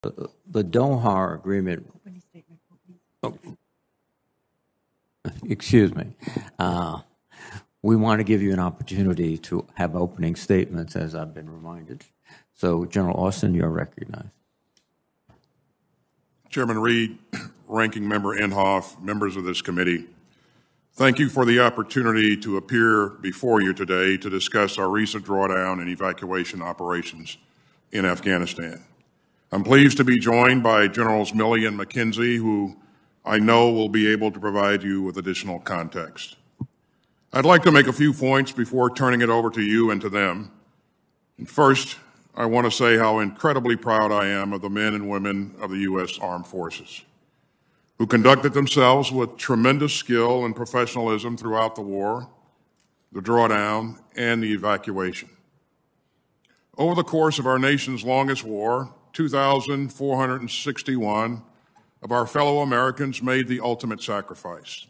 The Doha Agreement, oh, excuse me, we want to give you an opportunity to have opening statements, as I've been reminded. So, General Austin, you're recognized. Chairman Reed, Ranking Member Inhofe, members of this committee, thank you for the opportunity to appear before you today to discuss our recent drawdown and evacuation operations in Afghanistan. I'm pleased to be joined by Generals Milley and McKenzie, who I know will be able to provide you with additional context. I'd like to make a few points before turning it over to you and to them. And first, I want to say how incredibly proud I am of the men and women of the U.S. Armed Forces, who conducted themselves with tremendous skill and professionalism throughout the war, the drawdown, and the evacuation. Over the course of our nation's longest war, 2,461 of our fellow Americans made the ultimate sacrifice,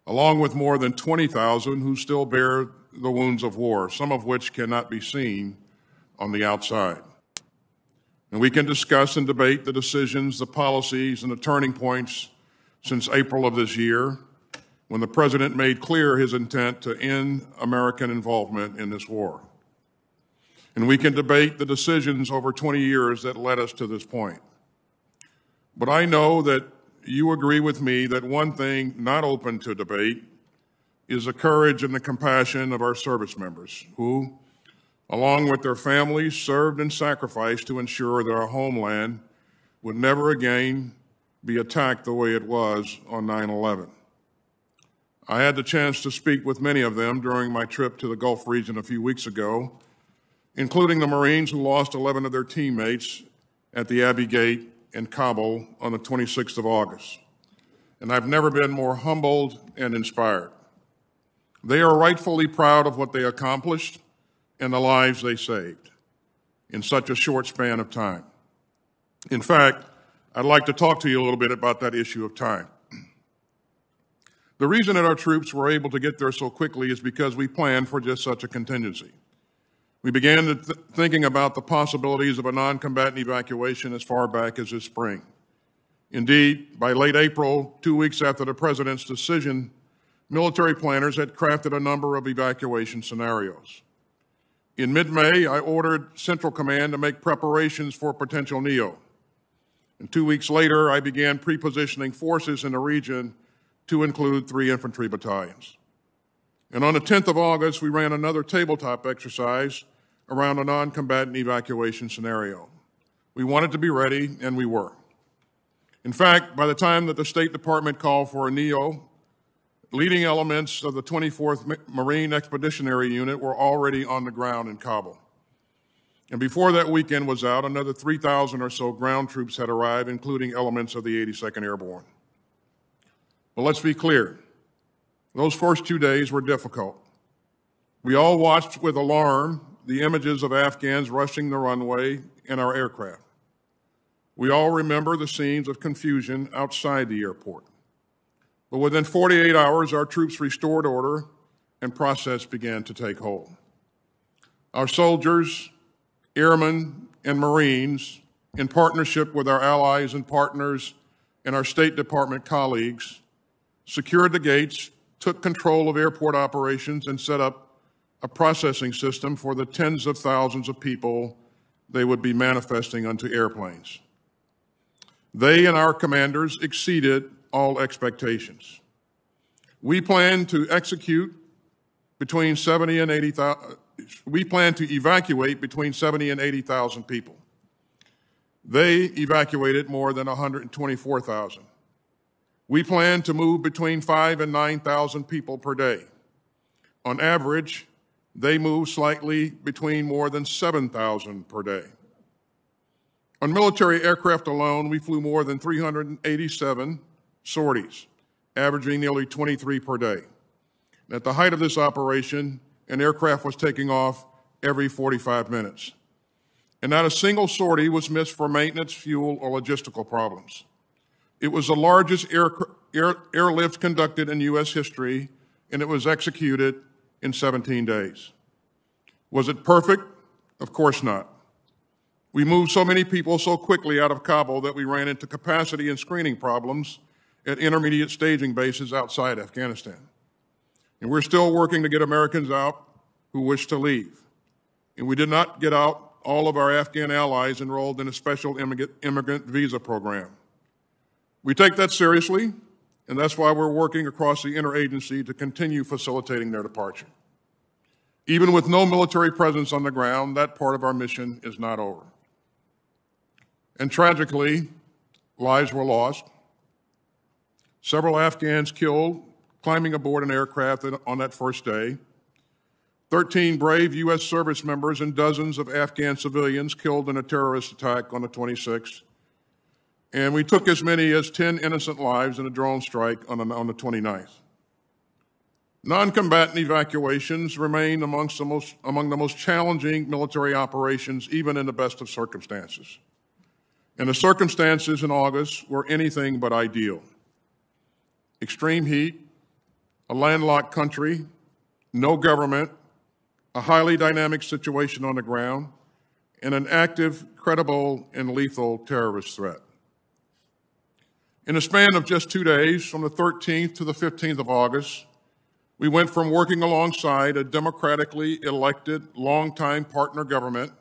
along with more than 20,000 who still bear the wounds of war, some of which cannot be seen on the outside. And we can discuss and debate the decisions, the policies, and the turning points since April of this year, when the President made clear his intent to end American involvement in this war. And we can debate the decisions over 20 years that led us to this point. But I know that you agree with me that one thing not open to debate is the courage and the compassion of our service members who, along with their families, served and sacrificed to ensure that our homeland would never again be attacked the way it was on 9/11. I had the chance to speak with many of them during my trip to the Gulf region a few weeks ago, including the Marines who lost 11 of their teammates at the Abbey Gate in Kabul on the 26th of August. And I've never been more humbled and inspired. They are rightfully proud of what they accomplished and the lives they saved in such a short span of time. In fact, I'd like to talk to you a little bit about that issue of time. The reason that our troops were able to get there so quickly is because we planned for just such a contingency. We began thinking about the possibilities of a non-combatant evacuation as far back as this spring. Indeed, by late April, 2 weeks after the President's decision, military planners had crafted a number of evacuation scenarios. In mid-May, I ordered Central Command to make preparations for potential NEO. And 2 weeks later, I began pre-positioning forces in the region to include 3 infantry battalions. And on the 10th of August, we ran another tabletop exercise around a non-combatant evacuation scenario. We wanted to be ready, and we were. In fact, by the time that the State Department called for a NEO, leading elements of the 24th Marine Expeditionary Unit were already on the ground in Kabul. And before that weekend was out, another 3,000 or so ground troops had arrived, including elements of the 82nd Airborne. But let's be clear. Those first 2 days were difficult. We all watched with alarm the images of Afghans rushing the runway and our aircraft. We all remember the scenes of confusion outside the airport. But within 48 hours, our troops restored order and process began to take hold. Our soldiers, airmen, and Marines, in partnership with our allies and partners and our State Department colleagues, secured the gates, took control of airport operations, and set up a processing system for the tens of thousands of people they would be manifesting onto airplanes. They and our commanders exceeded all expectations. We plan to execute between 70 and 80,000. We plan to evacuate between 70 and 80,000 people. They evacuated more than 124,000. We plan to move between 5,000 and 9,000 people per day. On average, they move slightly between more than 7,000 per day. On military aircraft alone, we flew more than 387 sorties, averaging nearly 23 per day. At the height of this operation, an aircraft was taking off every 45 minutes. And not a single sortie was missed for maintenance, fuel, or logistical problems. It was the largest airlift conducted in U.S. history, and it was executed in 17 days. Was it perfect? Of course not. We moved so many people so quickly out of Kabul that we ran into capacity and screening problems at intermediate staging bases outside Afghanistan. And we're still working to get Americans out who wish to leave. And we did not get out all of our Afghan allies enrolled in a special immigrant visa program. We take that seriously, and that's why we're working across the interagency to continue facilitating their departure. Even with no military presence on the ground, that part of our mission is not over. And tragically, lives were lost. Several Afghans killed climbing aboard an aircraft on that first day. 13 brave U.S. service members and dozens of Afghan civilians killed in a terrorist attack on the 26th. And we took as many as 10 innocent lives in a drone strike on the 29th. Non-combatant evacuations remain among the most challenging military operations, even in the best of circumstances. And the circumstances in August were anything but ideal. Extreme heat, a landlocked country, no government, a highly dynamic situation on the ground, and an active, credible, and lethal terrorist threat. In a span of just 2 days, from the 13th to the 15th of August, we went from working alongside a democratically elected, longtime partner government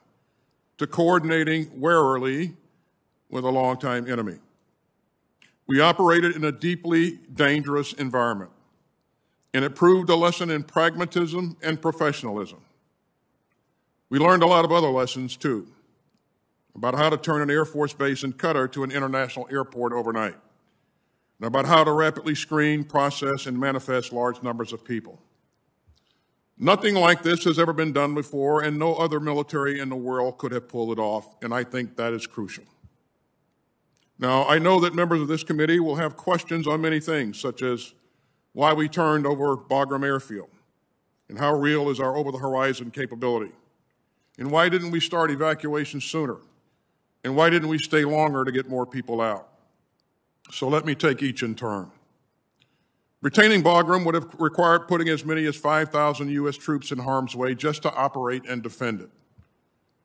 to coordinating warily with a longtime enemy. We operated in a deeply dangerous environment, and it proved a lesson in pragmatism and professionalism. We learned a lot of other lessons, too, about how to turn an Air Force base in Qatar to an international airport overnight, and about how to rapidly screen, process, and manifest large numbers of people. Nothing like this has ever been done before, and no other military in the world could have pulled it off, and I think that is crucial. Now, I know that members of this committee will have questions on many things, such as why we turned over Bagram Airfield, and how real is our over-the-horizon capability, and why didn't we start evacuation sooner, and why didn't we stay longer to get more people out? So let me take each in turn. Retaining Bagram would have required putting as many as 5,000 U.S. troops in harm's way just to operate and defend it.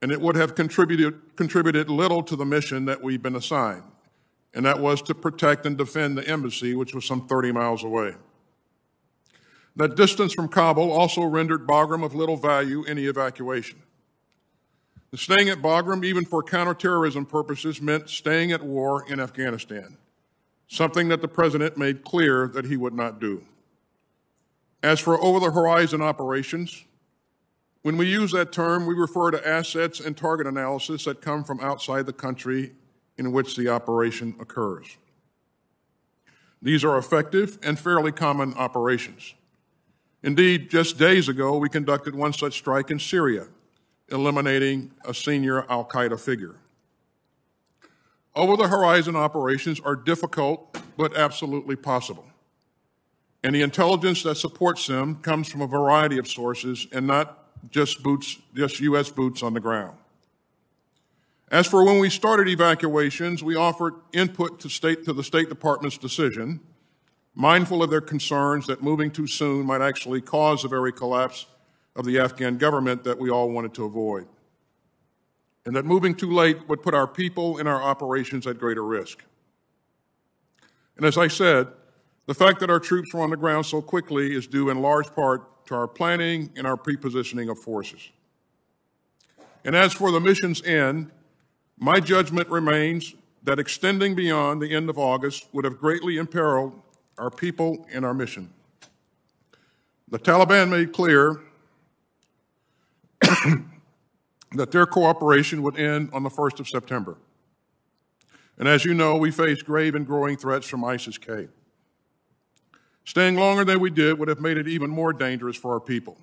And it would have contributed little to the mission that we've been assigned, and that was to protect and defend the embassy, which was some 30 miles away. That distance from Kabul also rendered Bagram of little value in the evacuation. Staying at Bagram, even for counterterrorism purposes, meant staying at war in Afghanistan, something that the President made clear that he would not do. As for over-the-horizon operations, when we use that term, we refer to assets and target analysis that come from outside the country in which the operation occurs. These are effective and fairly common operations. Indeed, just days ago, we conducted one such strike in Syria, eliminating a senior al-Qaeda figure. Over-the-horizon operations are difficult, but absolutely possible. And the intelligence that supports them comes from a variety of sources and not just U.S. boots on the ground. As for when we started evacuations, we offered input to the State Department's decision, mindful of their concerns that moving too soon might actually cause the very collapse of the Afghan government that we all wanted to avoid, and that moving too late would put our people and our operations at greater risk. And as I said, the fact that our troops were on the ground so quickly is due in large part to our planning and our pre-positioning of forces. And as for the mission's end, my judgment remains that extending beyond the end of August would have greatly imperiled our people and our mission. The Taliban made clear that their cooperation would end on the 1st of September. And as you know, we faced grave and growing threats from ISIS-K. Staying longer than we did would have made it even more dangerous for our people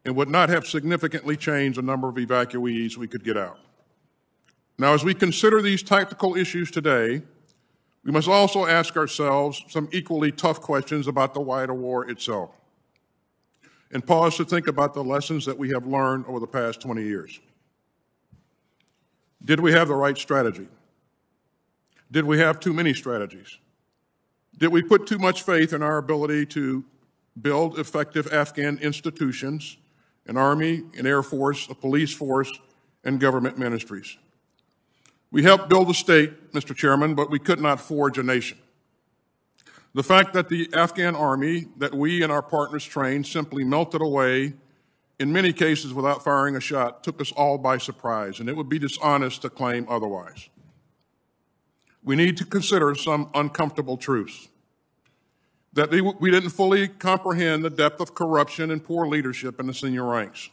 and would not have significantly changed the number of evacuees we could get out. Now, as we consider these tactical issues today, we must also ask ourselves some equally tough questions about the wider war itself, and pause to think about the lessons that we have learned over the past 20 years. Did we have the right strategy? Did we have too many strategies? Did we put too much faith in our ability to build effective Afghan institutions, an army, an air force, a police force, and government ministries? We helped build a state, Mr. Chairman, but we could not forge a nation. The fact that the Afghan army that we and our partners trained simply melted away, in many cases without firing a shot, took us all by surprise, and it would be dishonest to claim otherwise. We need to consider some uncomfortable truths. That we didn't fully comprehend the depth of corruption and poor leadership in the senior ranks.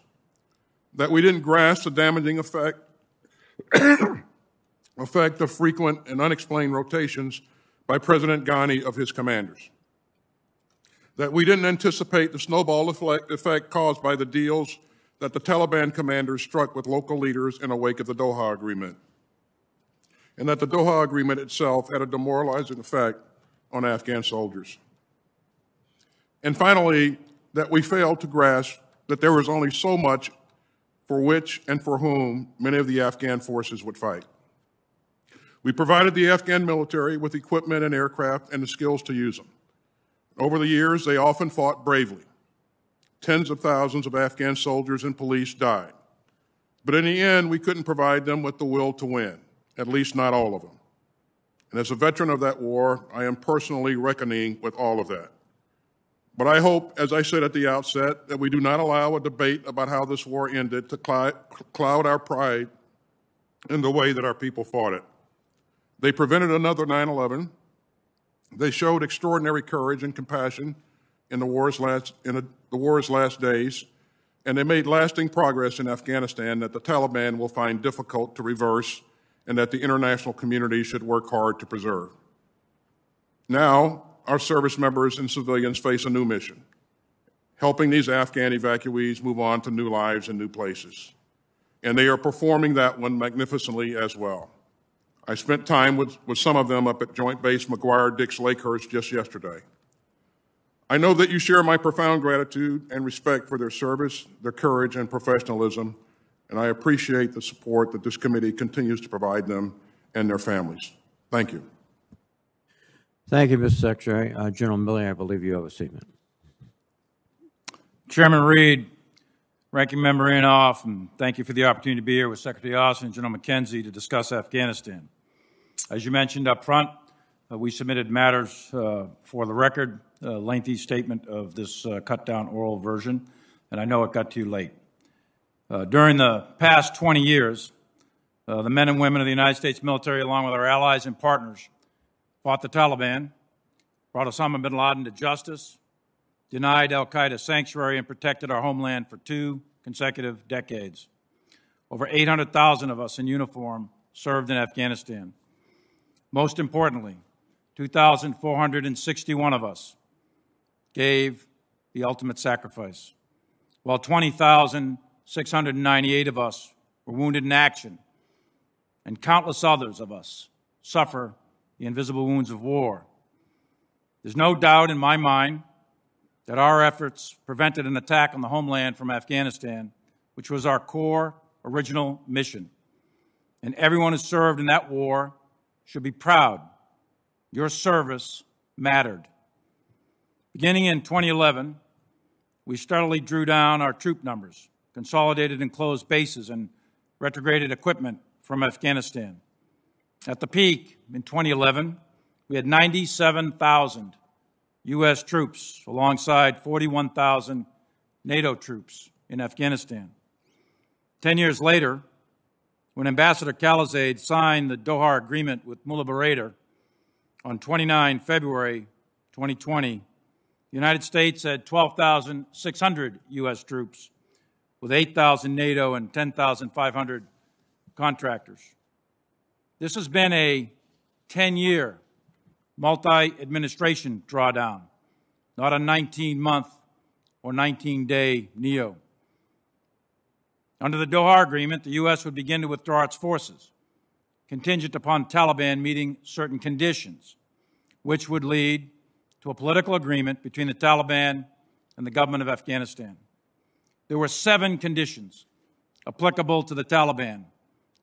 That we didn't grasp the damaging effect of frequent and unexplained rotations by President Ghani of his commanders. That we didn't anticipate the snowball effect caused by the deals that the Taliban commanders struck with local leaders in the wake of the Doha Agreement. And that the Doha Agreement itself had a demoralizing effect on Afghan soldiers. And finally, that we failed to grasp that there was only so much for which and for whom many of the Afghan forces would fight. We provided the Afghan military with equipment and aircraft and the skills to use them. Over the years, they often fought bravely. Tens of thousands of Afghan soldiers and police died. But in the end, we couldn't provide them with the will to win, at least not all of them. And as a veteran of that war, I am personally reckoning with all of that. But I hope, as I said at the outset, that we do not allow a debate about how this war ended to cloud our pride in the way that our people fought it. They prevented another 9/11. They showed extraordinary courage and compassion in the war's last days, and they made lasting progress in Afghanistan that the Taliban will find difficult to reverse and that the international community should work hard to preserve. Now, our service members and civilians face a new mission, helping these Afghan evacuees move on to new lives and new places. And they are performing that one magnificently as well. I spent time with some of them up at Joint Base McGuire-Dix Lakehurst just yesterday. I know that you share my profound gratitude and respect for their service, their courage, and professionalism, and I appreciate the support that this committee continues to provide them and their families. Thank you. Thank you, Mr. Secretary. General Milley, I believe you have a statement. Chairman Reed, Ranking Member Inhofe, and thank you for the opportunity to be here with Secretary Austin and General McKenzie to discuss Afghanistan. As you mentioned up front, we submitted matters for the record, a lengthy statement of this cut-down oral version, and I know it got to you late. During the past 20 years, the men and women of the United States military, along with our allies and partners, fought the Taliban, brought Osama bin Laden to justice, denied al-Qaeda sanctuary, and protected our homeland for 2 consecutive decades. Over 800,000 of us in uniform served in Afghanistan. Most importantly, 2,461 of us gave the ultimate sacrifice, while 20,698 of us were wounded in action, and countless others of us suffer the invisible wounds of war. There's no doubt in my mind that our efforts prevented an attack on the homeland from Afghanistan, which was our core original mission. And everyone who served in that war should be proud. Your service mattered. Beginning in 2011, we steadily drew down our troop numbers, consolidated and closed bases, and retrograded equipment from Afghanistan. At the peak in 2011, we had 97,000 U.S. troops alongside 41,000 NATO troops in Afghanistan. 10 years later, when Ambassador Khalilzad signed the Doha Agreement with Mullah Baradar on 29 February 2020, the United States had 12,600 U.S. troops with 8,000 NATO and 10,500 contractors. This has been a 10-year multi-administration drawdown, not a 19-month or 19-day NEO. Under the Doha Agreement, the U.S. would begin to withdraw its forces, contingent upon Taliban meeting certain conditions, which would lead to a political agreement between the Taliban and the government of Afghanistan. There were 7 conditions applicable to the Taliban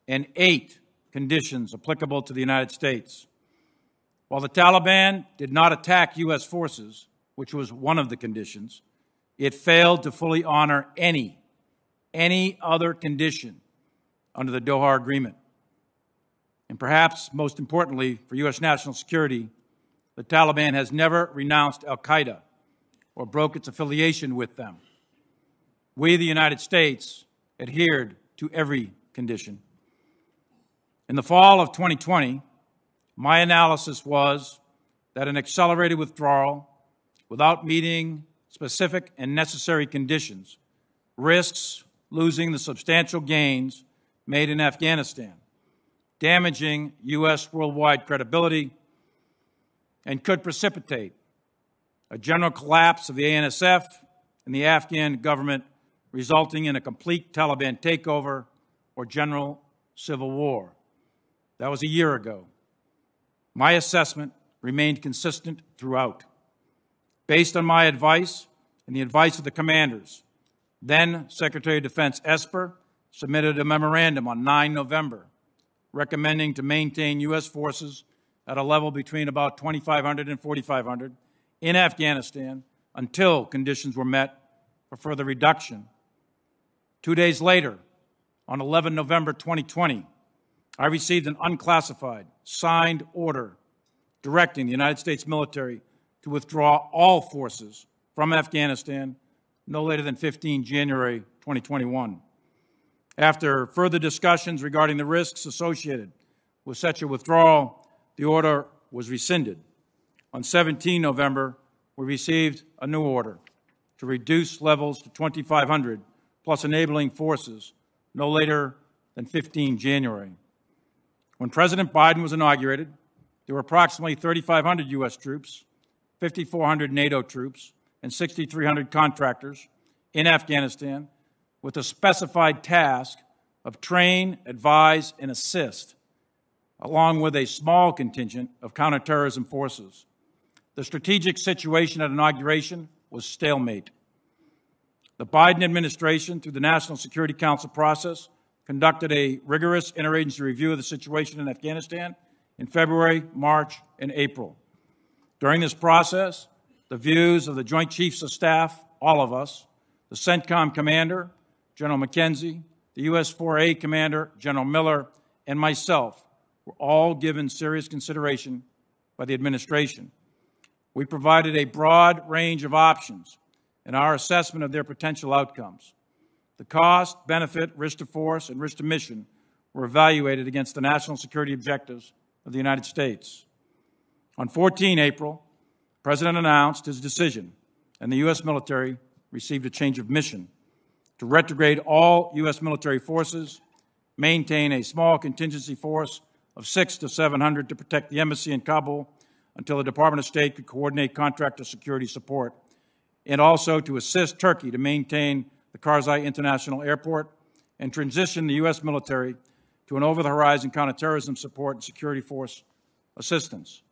and 8 conditions applicable to the United States. While the Taliban did not attack U.S. forces, which was one of the conditions, it failed to fully honor any other condition under the Doha Agreement. And perhaps most importantly for U.S. national security, the Taliban has never renounced al-Qaeda or broke its affiliation with them. We, the United States, adhered to every condition. In the fall of 2020, my analysis was that an accelerated withdrawal without meeting specific and necessary conditions risks losing the substantial gains made in Afghanistan, damaging U.S. worldwide credibility, and could precipitate a general collapse of the ANSF and the Afghan government, resulting in a complete Taliban takeover or general civil war. That was a year ago. My assessment remained consistent throughout. Based on my advice and the advice of the commanders, then Secretary of Defense Esper submitted a memorandum on 9 November recommending to maintain U.S. forces at a level between about 2,500 and 4,500 in Afghanistan until conditions were met for further reduction. 2 days later, on 11 November 2020, I received an unclassified, signed order directing the United States military to withdraw all forces from Afghanistan no later than 15 January 2021. After further discussions regarding the risks associated with such a withdrawal, the order was rescinded. On 17 November, we received a new order to reduce levels to 2,500 plus enabling forces no later than 15 January. When President Biden was inaugurated, there were approximately 3,500 U.S. troops, 5,400 NATO troops, and 6,300 contractors in Afghanistan with a specified task of train, advise, and assist, along with a small contingent of counterterrorism forces. The strategic situation at inauguration was stalemate. The Biden administration, through the National Security Council process, conducted a rigorous interagency review of the situation in Afghanistan in February, March, and April. During this process, the views of the Joint Chiefs of Staff, all of us, the CENTCOM commander, General McKenzie, the U.S. 4A commander, General Miller, and myself were all given serious consideration by the administration. We provided a broad range of options in our assessment of their potential outcomes. The cost, benefit, risk to force, and risk to mission were evaluated against the national security objectives of the United States. On 14 April, the President announced his decision, and the U.S. military received a change of mission to retrograde all U.S. military forces, maintain a small contingency force of 600 to 700 to protect the embassy in Kabul until the Department of State could coordinate contractor security support, and also to assist Turkey to maintain the Karzai International Airport and transition the U.S. military to an over-the-horizon counterterrorism support and security force assistance.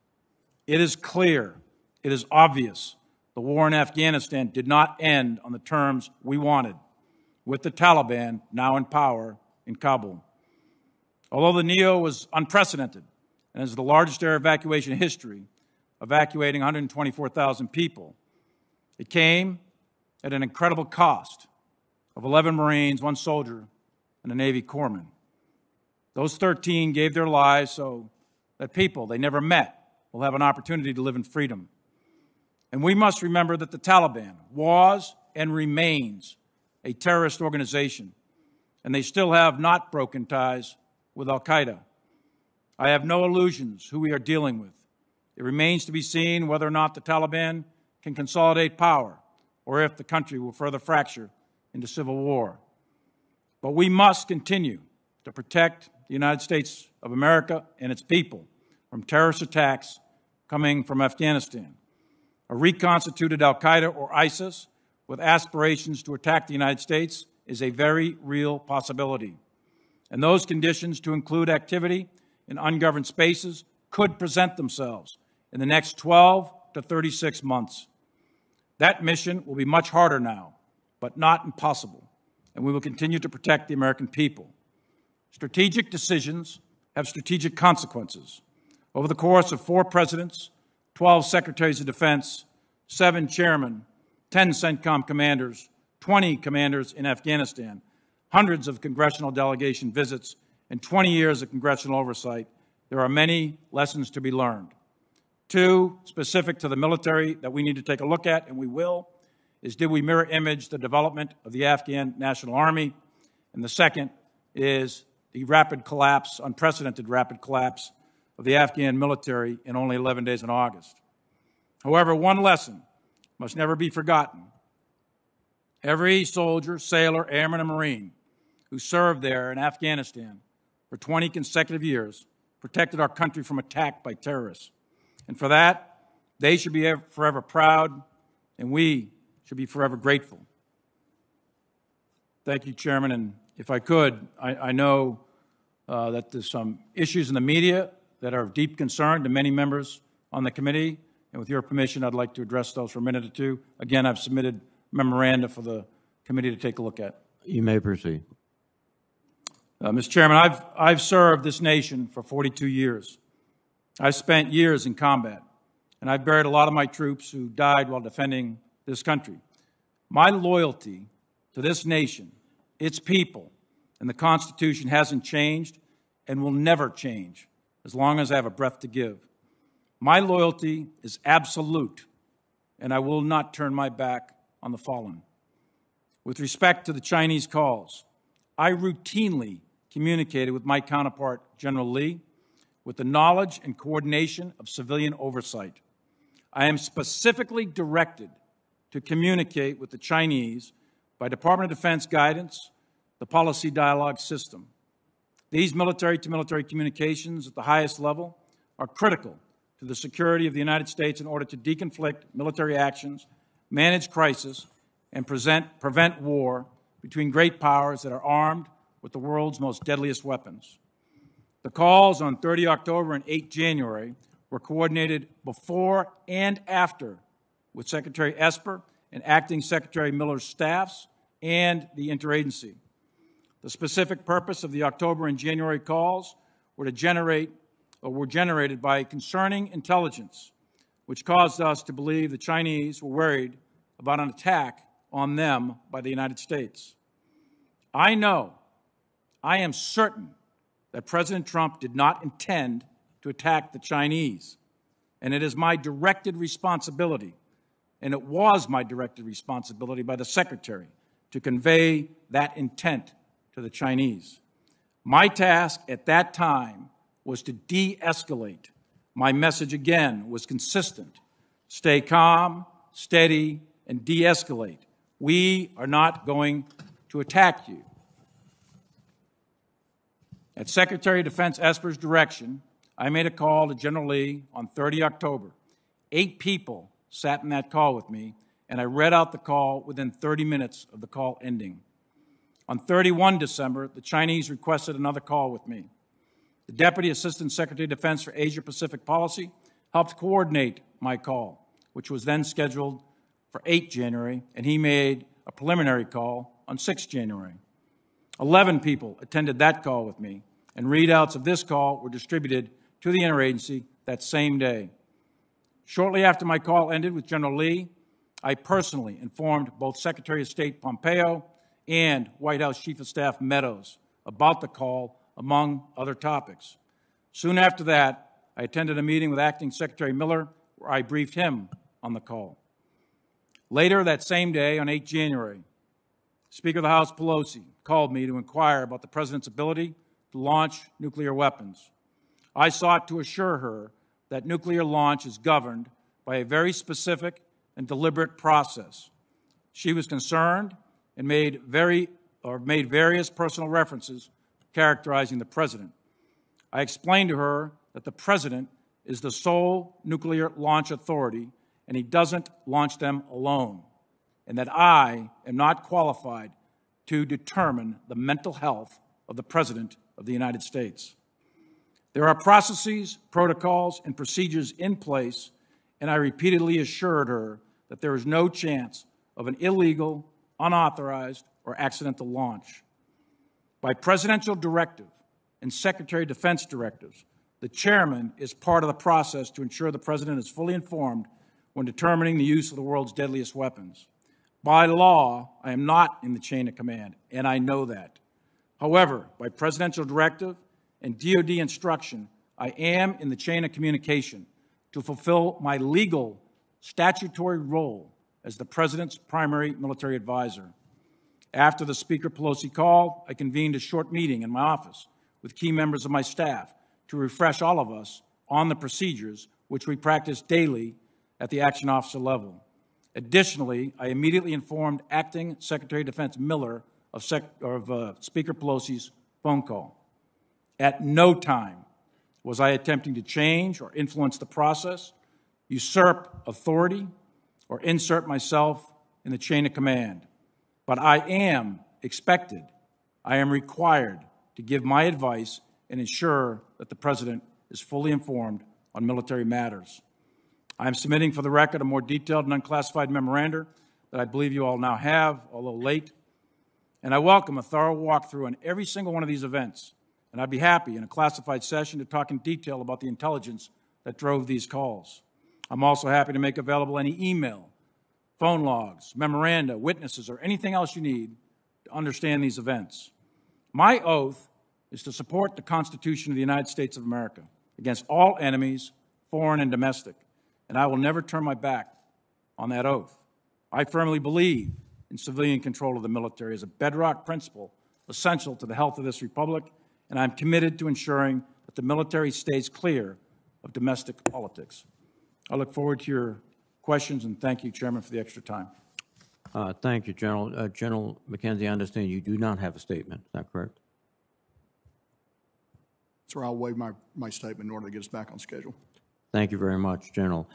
It is clear, it is obvious, the war in Afghanistan did not end on the terms we wanted, with the Taliban now in power in Kabul. Although the NEO was unprecedented and is the largest air evacuation in history, evacuating 124,000 people, it came at an incredible cost of 11 Marines, 1 soldier, and a Navy corpsman. Those 13 gave their lives so that people they never met will have an opportunity to live in freedom. And we must remember that the Taliban was and remains a terrorist organization, and they still have not broken ties with al-Qaeda. I have no illusions who we are dealing with. It remains to be seen whether or not the Taliban can consolidate power or if the country will further fracture into civil war. But we must continue to protect the United States of America and its people from terrorist attacks coming from Afghanistan. A reconstituted al-Qaeda or ISIS with aspirations to attack the United States is a very real possibility. And those conditions, to include activity in ungoverned spaces, could present themselves in the next 12 to 36 months. That mission will be much harder now, but not impossible, and we will continue to protect the American people. Strategic decisions have strategic consequences. Over the course of 4 presidents, 12 secretaries of defense, 7 chairmen, 10 CENTCOM commanders, 20 commanders in Afghanistan, hundreds of congressional delegation visits, and 20 years of congressional oversight, there are many lessons to be learned. Two, specific to the military that we need to take a look at, and we will, is did we mirror image the development of the Afghan National Army? And the second is the rapid collapse, unprecedented rapid collapse of the Afghan military in only 11 days in August. However, one lesson must never be forgotten. Every soldier, sailor, airman, and Marine who served there in Afghanistan for 20 consecutive years protected our country from attack by terrorists. And for that, they should be forever proud, and we should be forever grateful. Thank you, Chairman. And if I could, I know that there's some issues in the media that are of deep concern to many members on the committee. And with your permission, I'd like to address those for a minute or two. Again, I've submitted memoranda for the committee to take a look at. You may proceed. Mr. Chairman, I've served this nation for 42 years. I've spent years in combat, and I've buried a lot of my troops who died while defending this country. My loyalty to this nation, its people, and the Constitution hasn't changed and will never change as long as I have a breath to give. My loyalty is absolute, and I will not turn my back on the fallen. With respect to the Chinese calls, I routinely communicated with my counterpart, General Lee, with the knowledge and coordination of civilian oversight. I am specifically directed to communicate with the Chinese by Department of Defense guidance, the policy dialogue system. These military-to-military communications at the highest level are critical to the security of the United States in order to deconflict military actions, manage crisis, and prevent war between great powers that are armed with the world's most deadliest weapons. The calls on 30 October and 8 January were coordinated before and after with Secretary Esper and Acting Secretary Miller's staffs and the interagency. The specific purpose of the October and January calls were generated by concerning intelligence, which caused us to believe the Chinese were worried about an attack on them by the United States. I am certain that President Trump did not intend to attack the Chinese, and it is my directed responsibility, and it was my directed responsibility by the Secretary to convey that intent to the Chinese. My task at that time was to de-escalate. My message, again, was consistent. Stay calm, steady, and de-escalate. We are not going to attack you. At Secretary of Defense Esper's direction, I made a call to General Lee on 30 October. 8 people sat in that call with me, and I read out the call within 30 minutes of the call ending. On 31 December, the Chinese requested another call with me. The Deputy Assistant Secretary of Defense for Asia-Pacific Policy helped coordinate my call, which was then scheduled for 8 January, and he made a preliminary call on 6 January. 11 people attended that call with me, and readouts of this call were distributed to the interagency that same day. Shortly after my call ended with General Lee, I personally informed both Secretary of State Pompeo and White House Chief of Staff Meadows about the call, among other topics. Soon after that, I attended a meeting with Acting Secretary Miller where I briefed him on the call. Later that same day, on 8 January, Speaker of the House Pelosi called me to inquire about the President's ability to launch nuclear weapons. I sought to assure her that nuclear launch is governed by a very specific and deliberate process. She was concerned and made various personal references characterizing the President. I explained to her that the President is the sole nuclear launch authority and he doesn't launch them alone, and that I am not qualified to determine the mental health of the President of the United States. There are processes, protocols, and procedures in place, and I repeatedly assured her that there is no chance of an illegal, unauthorized, or accidental launch. By presidential directive and Secretary of Defense directives, the chairman is part of the process to ensure the President is fully informed when determining the use of the world's deadliest weapons. By law, I am not in the chain of command, and I know that. However, by presidential directive and DoD instruction, I am in the chain of communication to fulfill my legal statutory role as the President's primary military advisor. After the Speaker Pelosi call, I convened a short meeting in my office with key members of my staff to refresh all of us on the procedures which we practice daily at the action officer level. Additionally, I immediately informed Acting Secretary of Defense Miller of Speaker Pelosi's phone call. At no time was I attempting to change or influence the process, usurp authority, or insert myself in the chain of command. But I am expected, I am required to give my advice and ensure that the President is fully informed on military matters. I am submitting for the record a more detailed and unclassified memoranda that I believe you all now have, although late. And I welcome a thorough walkthrough on every single one of these events. And I'd be happy in a classified session to talk in detail about the intelligence that drove these calls. I'm also happy to make available any email, phone logs, memoranda, witnesses, or anything else you need to understand these events. My oath is to support the Constitution of the United States of America against all enemies, foreign and domestic, and I will never turn my back on that oath. I firmly believe in civilian control of the military as a bedrock principle essential to the health of this republic, and I'm committed to ensuring that the military stays clear of domestic politics. I look forward to your questions, and thank you, Chairman, for the extra time. Thank you, General. General McKenzie, I understand you do not have a statement. Is that correct? Sir, I'll waive my statement in order to get us back on schedule. Thank you very much, General.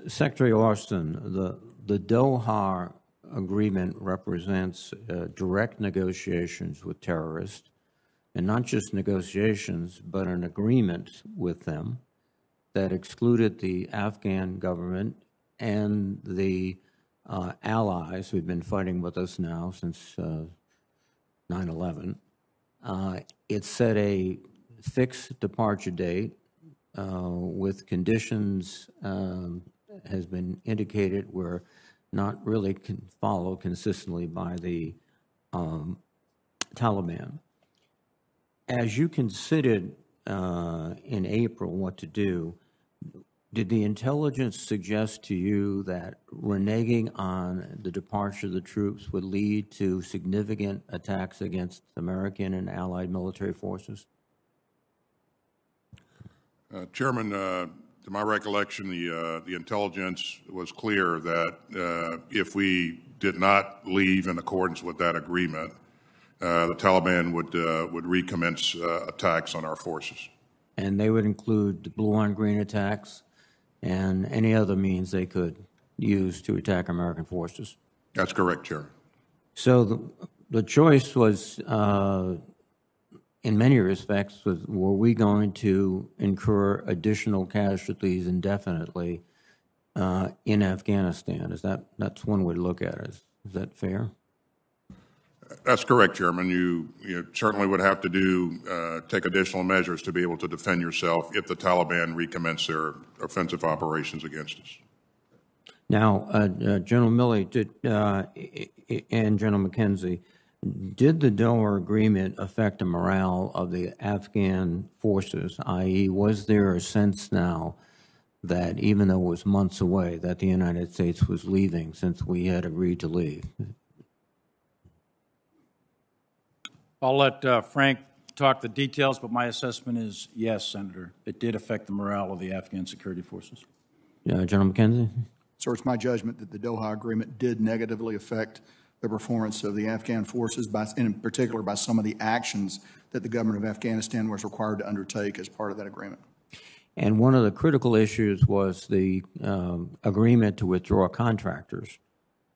Secretary Austin, the Doha Agreement represents direct negotiations with terrorists, and not just negotiations, but an agreement with them that excluded the Afghan government and the allies who've been fighting with us now since 9/11. It set a fixed departure date with conditions has been indicated were not really followed consistently by the Taliban. As you considered in April what to do, did the intelligence suggest to you that reneging on the departure of the troops would lead to significant attacks against American and allied military forces? Chairman, to my recollection, the intelligence was clear that if we did not leave in accordance with that agreement, the Taliban would recommence attacks on our forces. And they would include the blue-on-green attacks and any other means they could use to attack American forces. That's correct, Chairman. So the choice was, in many respects, were we going to incur additional casualties indefinitely in Afghanistan? That's one way to look at it. Is that fair? That's correct, Chairman. You certainly would have to take additional measures to be able to defend yourself if the Taliban recommence their offensive operations against us. Now, General Milley and General McKenzie, did the Doha Agreement affect the morale of the Afghan forces, i.e., was there a sense now that even though it was months away, that the United States was leaving since we had agreed to leave? I'll let Frank talk the details, but my assessment is yes, Senator. It did affect the morale of the Afghan security forces. General McKenzie? Sir, it's my judgment that the Doha Agreement did negatively affect the performance of the Afghan forces, in particular by some of the actions that the government of Afghanistan was required to undertake as part of that agreement. And one of the critical issues was the agreement to withdraw contractors,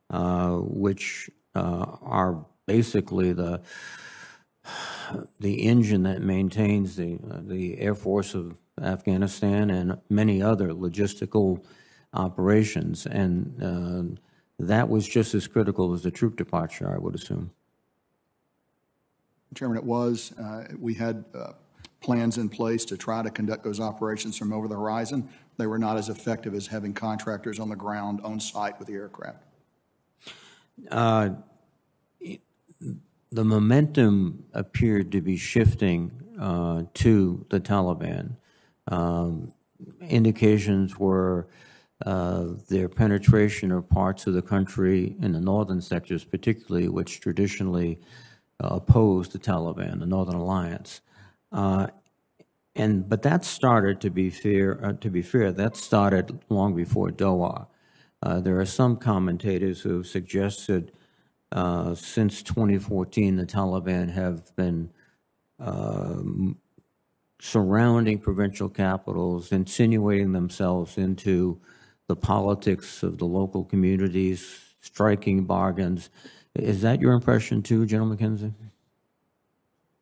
which are basically the engine that maintains the Air Force of Afghanistan and many other logistical operations. And that was just as critical as the troop departure, I would assume. Chairman, it was. We had plans in place to try to conduct those operations from over the horizon. They were not as effective as having contractors on the ground on site with the aircraft. The momentum appeared to be shifting to the Taliban. Indications were their penetration of parts of the country in the northern sectors, particularly, which traditionally opposed the Taliban, the Northern Alliance. But that started, to be fair, that started long before Doha. There are some commentators who have suggested since 2014 the Taliban have been surrounding provincial capitals, insinuating themselves into the politics of the local communities, striking bargains. Is that your impression too, General McKenzie?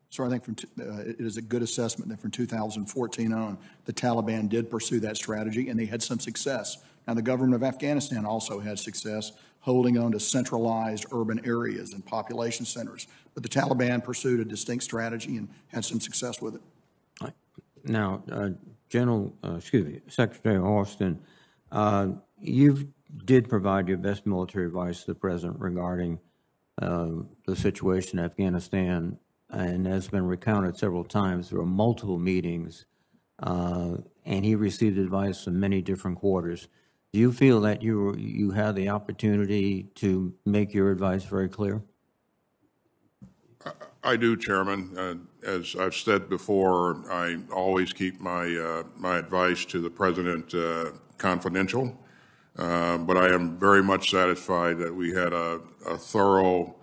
So I think it is a good assessment that from 2014 on, the Taliban did pursue that strategy, and they had some success. Now, the government of Afghanistan also had success holding on to centralized urban areas and population centers. But the Taliban pursued a distinct strategy and had some success with it. Now, Secretary Austin, you did provide your best military advice to the President regarding the situation in Afghanistan, and has been recounted several times. There were multiple meetings, and he received advice from many different quarters. Do you feel that you had the opportunity to make your advice very clear? I do, Chairman. As I've said before, I always keep my my advice to the President confidential, but I am very much satisfied that we had a thorough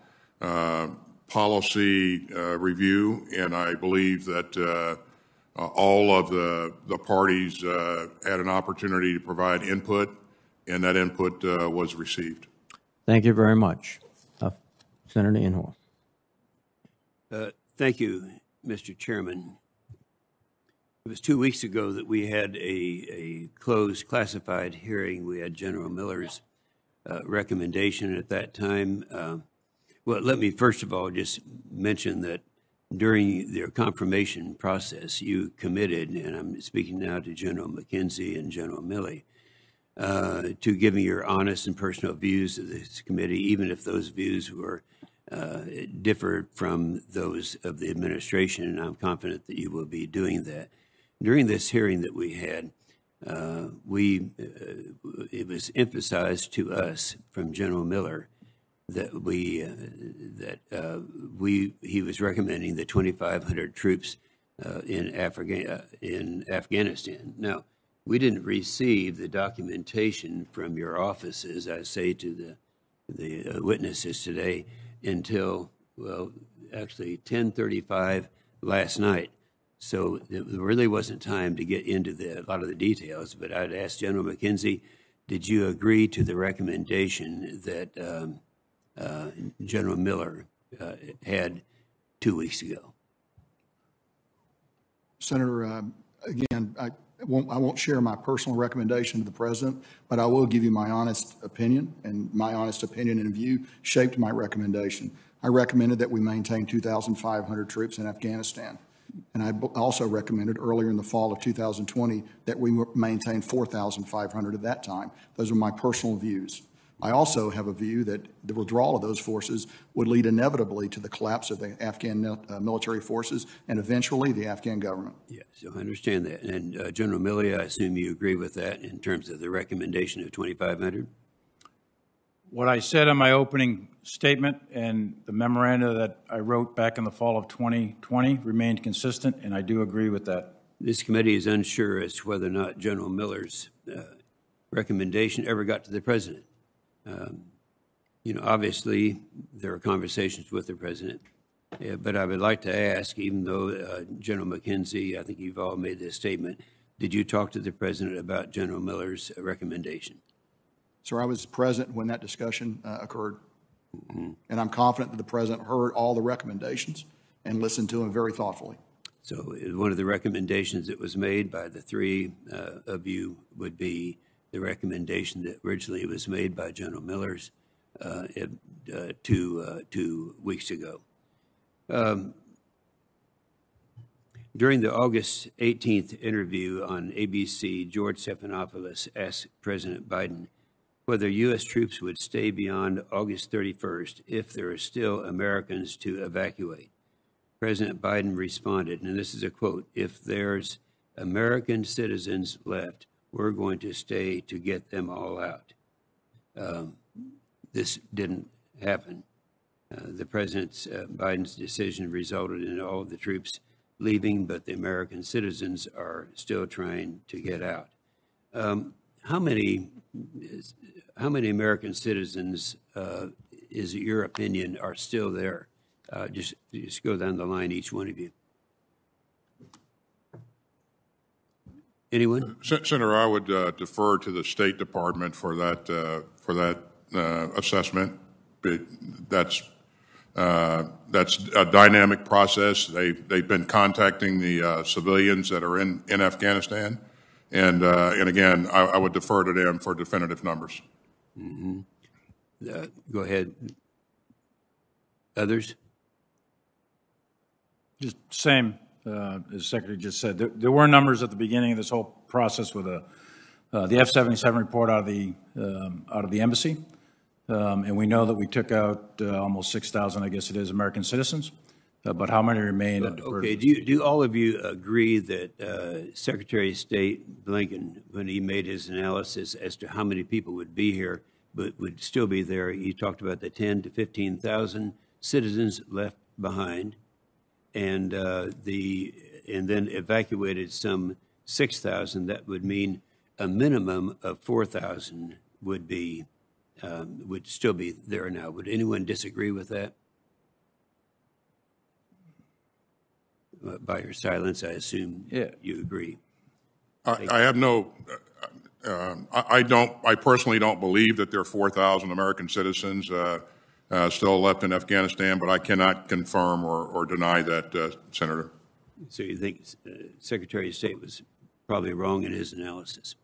policy review, and I believe that all of the parties had an opportunity to provide input, and that input was received. Thank you very much. Senator Inhofe. Thank you, Mr. Chairman. It was 2 weeks ago that we had a closed classified hearing. We had General Miller's recommendation at that time. Well, let me first of all just mention that during their confirmation process, you committed, and I'm speaking now to General McKenzie and General Milley, to give me your honest and personal views of this committee, even if those views were differ from those of the administration, and I'm confident that you will be doing that. During this hearing that we had, it was emphasized to us from General Miller that he was recommending the 2,500 troops in Afghanistan. Now, we didn't receive the documentation from your offices, I say to the witnesses today, until, well, actually 10:35 last night. So it really wasn't time to get into a lot of the details, but I'd ask General McKenzie, did you agree to the recommendation that General Miller had 2 weeks ago? Senator, again, I won't share my personal recommendation to the President, but I will give you my honest opinion, and my honest opinion and view shaped my recommendation. I recommended that we maintain 2,500 troops in Afghanistan. And I also recommended earlier in the fall of 2020 that we maintain 4,500 at that time. Those are my personal views. I also have a view that the withdrawal of those forces would lead inevitably to the collapse of the Afghan military forces and eventually the Afghan government. Yes, so I understand that. And General Milley, I assume you agree with that in terms of the recommendation of 2,500? What I said in my opening statement and the memoranda that I wrote back in the fall of 2020 remained consistent, and I do agree with that. This committee is unsure as to whether or not General Miller's recommendation ever got to the President. Obviously, there are conversations with the President, but I would like to ask, even though General McKenzie, I think you've all made this statement, did you talk to the President about General Miller's recommendation? Sir, I was present when that discussion occurred, and I'm confident that the President heard all the recommendations and listened to them very thoughtfully. So one of the recommendations that was made by the three of you would be the recommendation that originally was made by General Miller's 2 weeks ago. During the August 18th interview on ABC, George Stephanopoulos asked President Biden whether U.S. troops would stay beyond August 31st if there are still Americans to evacuate. President Biden responded, and this is a quote, "If there's American citizens left, we're going to stay to get them all out. This didn't happen. The President Biden's decision resulted in all of the troops leaving, but the American citizens are still trying to get out. How many American citizens, is it your opinion, are still there? Just go down the line, each one of you. Anyone? Senator, I would defer to the State Department for that assessment. That's a dynamic process. They've been contacting the civilians that are in Afghanistan, and again, I would defer to them for definitive numbers. Mm-hmm. Go ahead. Others? Just same as the Secretary just said. There were numbers at the beginning of this whole process with the F-77 report out of the embassy. And we know that we took out almost 6,000, I guess it is, American citizens. But how many remain? Okay. Do all of you agree that Secretary of State Blinken, when he made his analysis as to how many people would be here but would still be there, he talked about the 10 to 15,000 citizens left behind, and then evacuated some 6,000. That would mean a minimum of 4,000 would still be there now. Would anyone disagree with that? By your silence, I assume you agree. I have no. I personally don't believe that there are 4,000 American citizens still left in Afghanistan, but I cannot confirm or deny that, Senator. So you think Secretary of State was probably wrong in his analysis?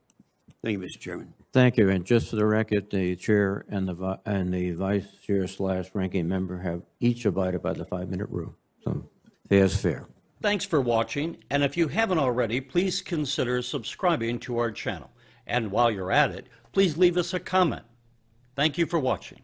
Thank you, Mr. Chairman. Thank you. And just for the record, the chair and the vice chair / ranking member have each abided by the 5-minute rule. So fair's fair. Thanks for watching, and if you haven't already, please consider subscribing to our channel. And while you're at it, please leave us a comment. Thank you for watching.